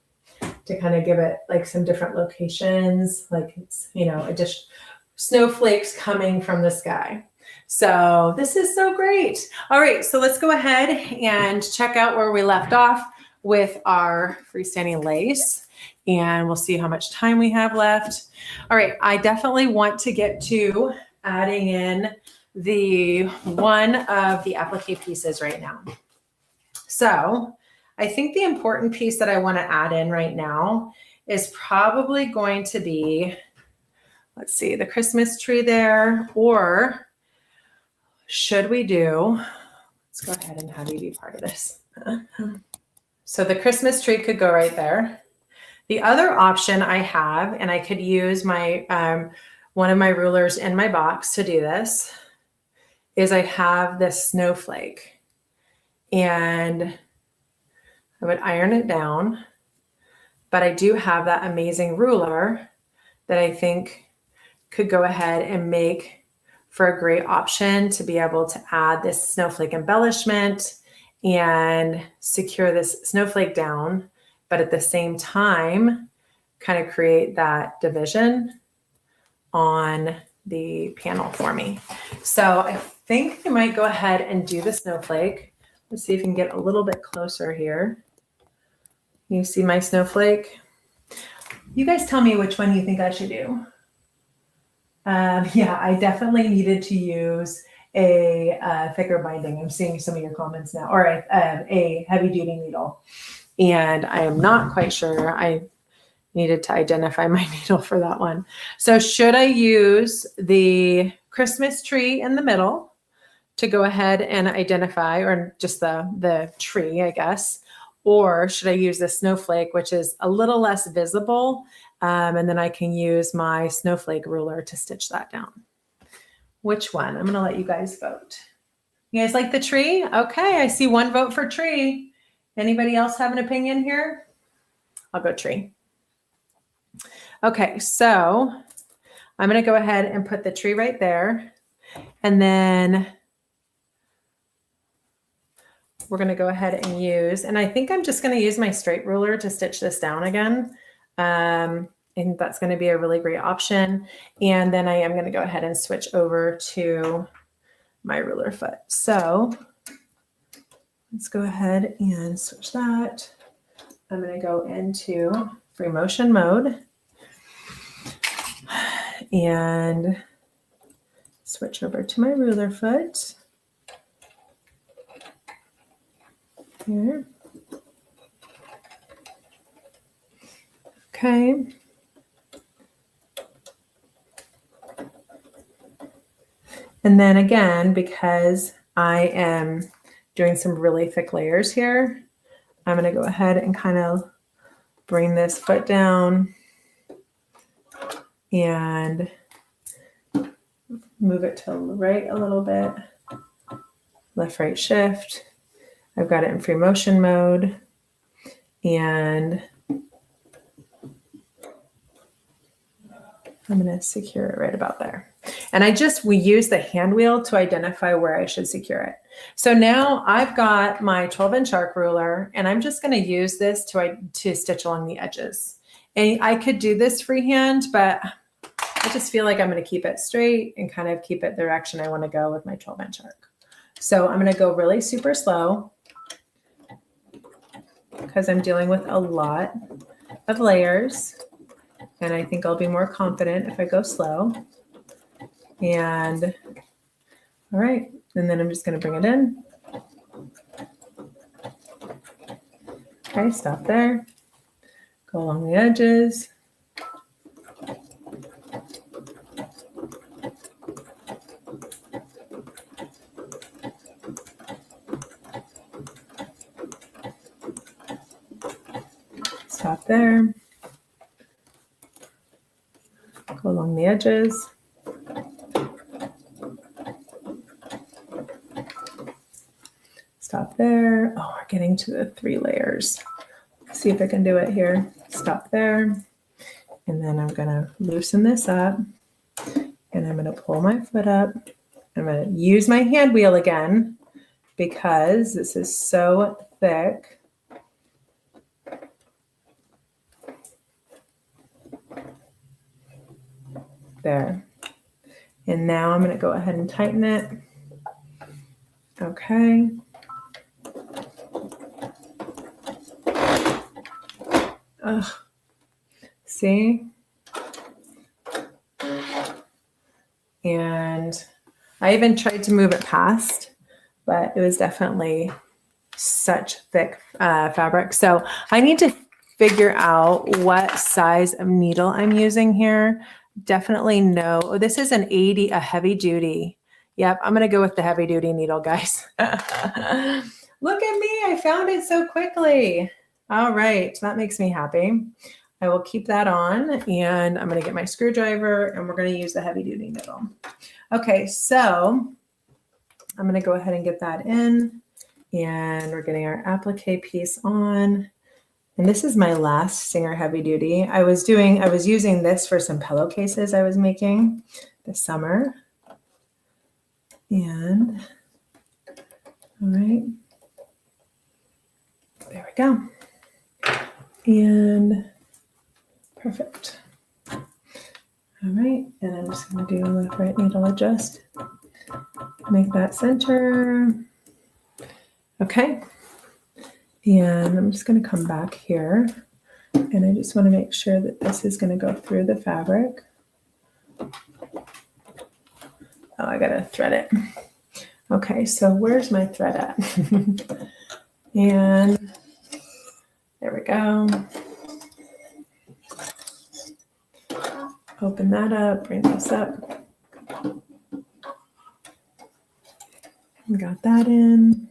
to kind of give it like some different locations, like it's, you know, just snowflakes coming from the sky. So this is so great. All right, so let's go ahead and check out where we left off with our freestanding lace. And we'll see how much time we have left. All right, I definitely want to get to adding in the one of the applique pieces right now. So I think the important piece that I want to add in right now is probably going to be, let's see, the Christmas tree there, or should we do, let's go ahead and have you be part of this. So the Christmas tree could go right there. The other option I have, and I could use my one of my rulers in my box to do this, is I have this snowflake. And I would iron it down, but I do have that amazing ruler that I think could go ahead and make for a great option to be able to add this snowflake embellishment and secure this snowflake down, but at the same time, kind of create that division on the panel for me. So I think I might go ahead and do the snowflake. Let's see if we can get a little bit closer here. You see my snowflake? You guys tell me which one you think I should do. Yeah, I definitely needed to use a thicker binding. I'm seeing some of your comments now, or a heavy duty needle. And I am not quite sure. I needed to identify my needle for that one. So should I use the Christmas tree in the middle to go ahead and identify, or just the tree, I guess, or should I use the snowflake, which is a little less visible, and then I can use my snowflake ruler to stitch that down? Which one? I'm going to let you guys vote. You guys like the tree? Okay, I see one vote for tree. Anybody else have an opinion here? I'll go tree. Okay, so I'm going to go ahead and put the tree right there. And then we're going to go ahead and use, and I think I'm just going to use my straight ruler to stitch this down again. And that's going to be a really great option. And then I am going to go ahead and switch over to my ruler foot. So let's go ahead and switch that. I'm going to go into free motion mode and switch over to my ruler foot. Here. Okay. And then again, because I am doing some really thick layers here, I'm going to go ahead and kind of bring this foot down and move it to the right a little bit. Left, right, shift. I've got it in free motion mode. And I'm going to secure it right about there. And we use the hand wheel to identify where I should secure it. So now I've got my 12-inch arc ruler, and I'm just going to use this to stitch along the edges. And I could do this freehand, but I just feel like I'm going to keep it straight and kind of keep it the direction I want to go with my 12-inch arc. So I'm going to go really super slow because I'm dealing with a lot of layers. And I think I'll be more confident if I go slow. And all right. And then I'm just going to bring it in. Okay, stop there. Go along the edges. Stop there. Go along the edges. Stop there. Oh, we're getting to the 3 layers. Let's see if I can do it here. Stop there. And then I'm going to loosen this up. And I'm going to pull my foot up. I'm going to use my hand wheel again because this is so thick. There. And now I'm going to go ahead and tighten it. Okay. See? And I even tried to move it past, but it was definitely such thick fabric. So I need to figure out what size of needle I'm using here. Definitely know. Oh, this is an 80, a heavy duty. Yep, I'm going to go with the heavy duty needle, guys. Look at me. I found it so quickly. All right. That makes me happy. I will keep that on, and I'm going to get my screwdriver, and we're going to use the heavy duty needle. Okay. So I'm going to go ahead and get that in, and we're getting our applique piece on. And this is my last Singer heavy duty. I was using this for some pillowcases I was making this summer. And all right, there we go. And perfect. All right, and I'm just going to do left, right needle adjust. Make that center. Okay. And I'm just going to come back here, and I just want to make sure that this is going to go through the fabric. Oh, I got to thread it. Okay, so where's my thread at? And there we go. Open that up, bring this up. Got that in.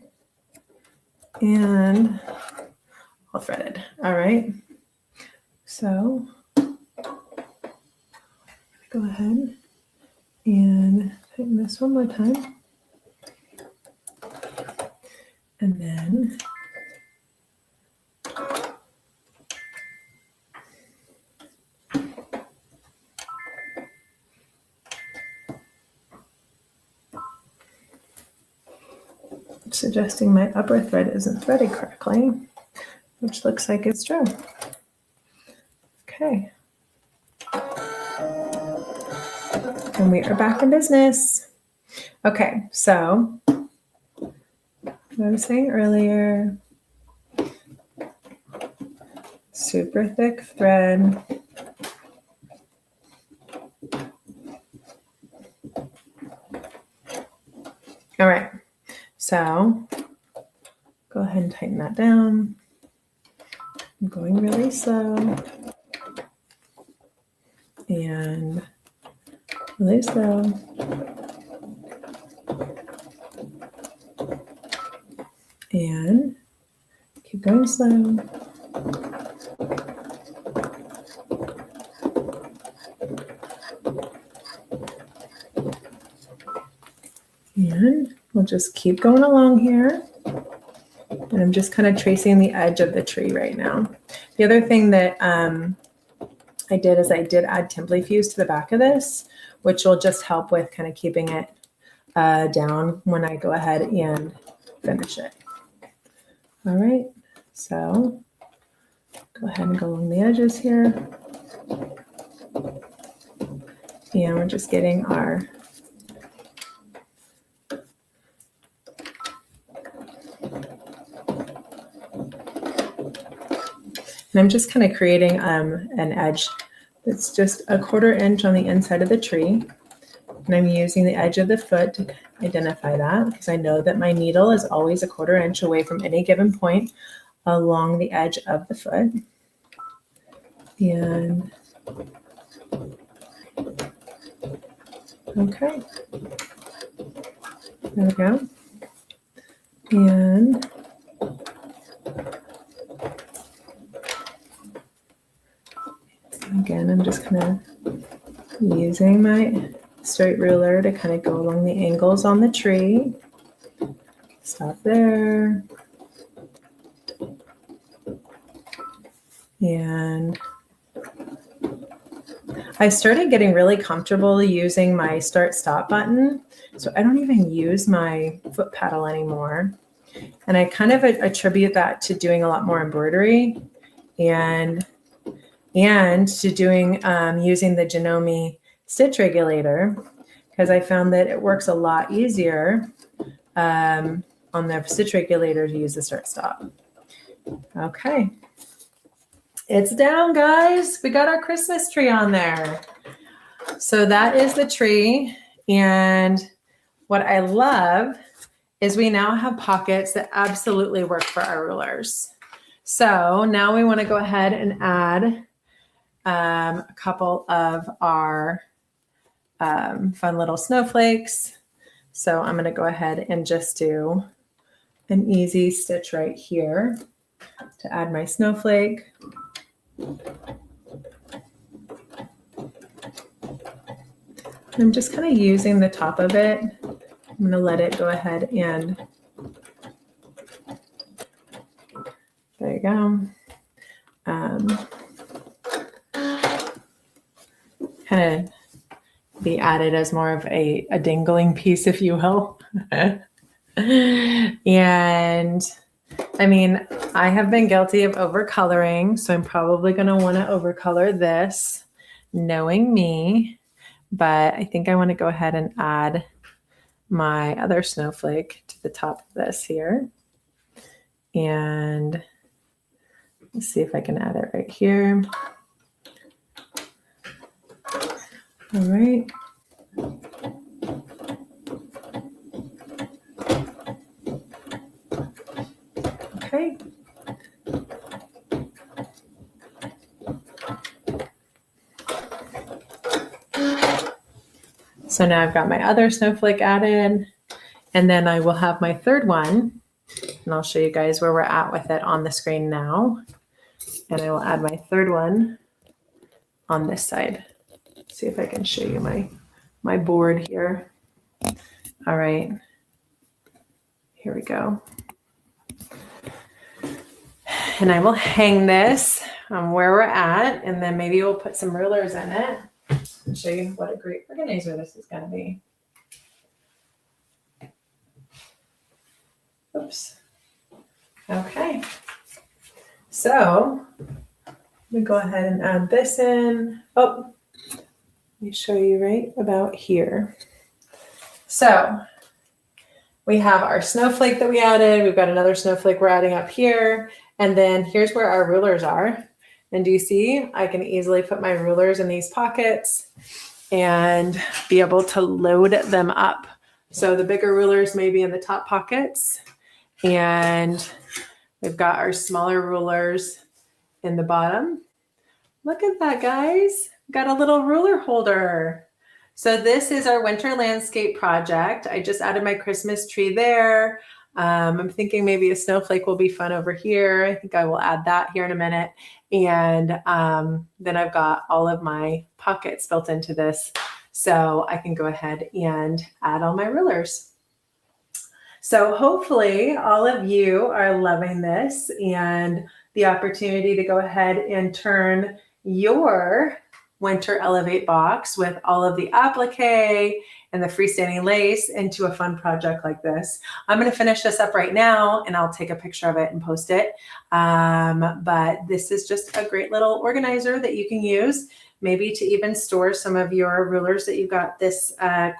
And all threaded. All right. So I'm going to go ahead and tighten this one more time. And then suggesting my upper thread isn't threaded correctly, which looks like it's true. Okay. And we are back in business. Okay, so what I was saying earlier, super thick thread. All right. So go ahead and tighten that down. I'm going really slow and really slow. And keep going slow. And we'll just keep going along here. And I'm just kind of tracing the edge of the tree right now. The other thing that I did is I did add Template Fuse to the back of this, which will just help with kind of keeping it down when I go ahead and finish it. All right, so go ahead and go along the edges here. And we're just getting our and I'm just kind of creating an edge that's just a 1/4 inch on the inside of the tree. And I'm using the edge of the foot to identify that because I know that my needle is always a 1/4 inch away from any given point along the edge of the foot. And okay, there we go. And again, I'm just kind of using my straight ruler to kind of go along the angles on the tree. Stop there. And I started getting really comfortable using my start-stop button. So I don't even use my foot pedal anymore. And I kind of attribute that to doing a lot more embroidery and to doing using the Janome stitch regulator, because I found that it works a lot easier on the stitch regulator to use the start stop. Okay, it's down, guys. We got our Christmas tree on there. So that is the tree. And what I love is we now have pockets that absolutely work for our rulers. So now we want to go ahead and add a couple of our fun little snowflakes. So I'm going to go ahead and just do an easy stitch right here to add my snowflake. I'm just kind of using the top of it. I'm going to let it go ahead and there you go. Kind of be added as more of a dangling piece, if you will. And I mean, I have been guilty of overcoloring, so I'm probably going to want to overcolor this, knowing me. But I think I want to go ahead and add my other snowflake to the top of this here. And let's see if I can add it right here. All right. Okay. So now I've got my other snowflake added, and then I will have my third one, and I'll show you guys where we're at with it on the screen now. And I will add my third one on this side. See if I can show you my board here. All right, here we go. And I will hang this where we're at, and then maybe we'll put some rulers in it and show you what a great organizer this is going to be. Oops. Okay. So we go ahead and add this in. Oh, let me show you right about here. So we have our snowflake that we added. We've got another snowflake we're adding up here. And then here's where our rulers are. And do you see, I can easily put my rulers in these pockets and be able to load them up. So the bigger rulers may be in the top pockets, and we've got our smaller rulers in the bottom. Look at that, guys. Got a little ruler holder. So this is our winter landscape project. I just added my Christmas tree there. I'm thinking maybe a snowflake will be fun over here. I think I will add that here in a minute. And then I've got all of my pockets built into this, so I can go ahead and add all my rulers. So hopefully all of you are loving this and the opportunity to go ahead and turn your Winter Elevate box with all of the applique and the freestanding lace into a fun project like this. I'm going to finish this up right now and I'll take a picture of it and post it. But this is just a great little organizer that you can use, maybe to even store some of your rulers that you got this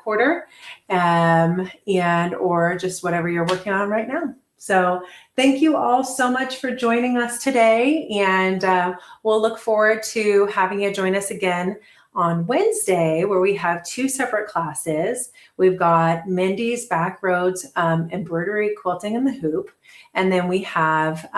quarter, and or just whatever you're working on right now. So thank you all so much for joining us today, and we'll look forward to having you join us again on Wednesday, where we have two separate classes. We've got Mindy's Backroads Embroidery, Quilting, and the Hoop, and then we have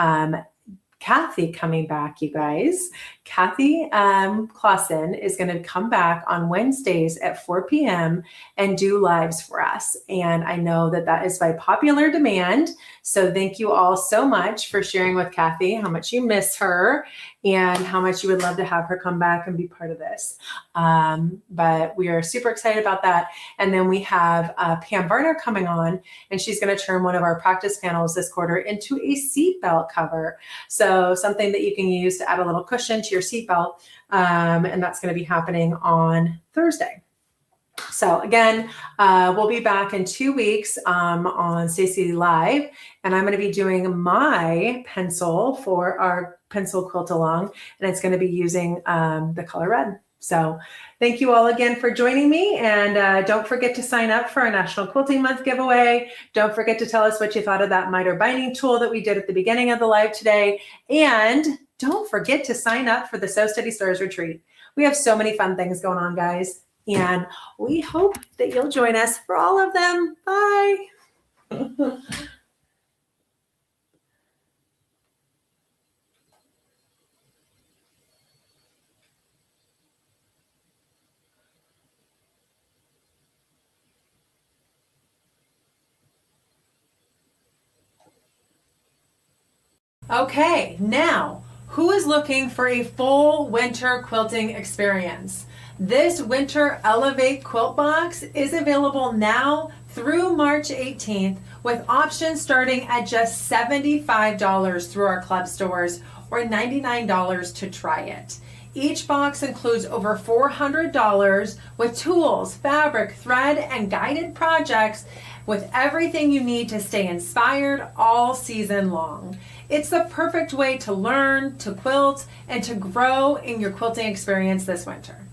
Kathy coming back, you guys. Kathy Clausen is going to come back on Wednesdays at 4 p.m. and do lives for us. And I know that that is by popular demand. So thank you all so much for sharing with Kathy how much you miss her and how much you would love to have her come back and be part of this. But we are super excited about that. And then we have Pam Varner coming on, and she's going to turn one of our practice panels this quarter into a seatbelt cover. So something that you can use to add a little cushion to your seatbelt. And that's going to be happening on Thursday. So again, we'll be back in 2 weeks on Stacy Live, and I'm going to be doing my pencil for our pencil quilt along, and it's going to be using the color red. So thank you all again for joining me, and don't forget to sign up for our National Quilting Month giveaway. Don't forget to tell us what you thought of that miter binding tool that we did at the beginning of the live today, and don't forget to sign up for the Sew Steady Stars Retreat. We have so many fun things going on, guys. And we hope that you'll join us for all of them. Bye. Okay, now, who is looking for a full winter quilting experience? This Winter Elevate quilt box is available now through March 18th with options starting at just $75 through our club stores or $99 to try it. Each box includes over $400 with tools, fabric, thread, and guided projects with everything you need to stay inspired all season long. It's the perfect way to learn, to quilt, and to grow in your quilting experience this winter.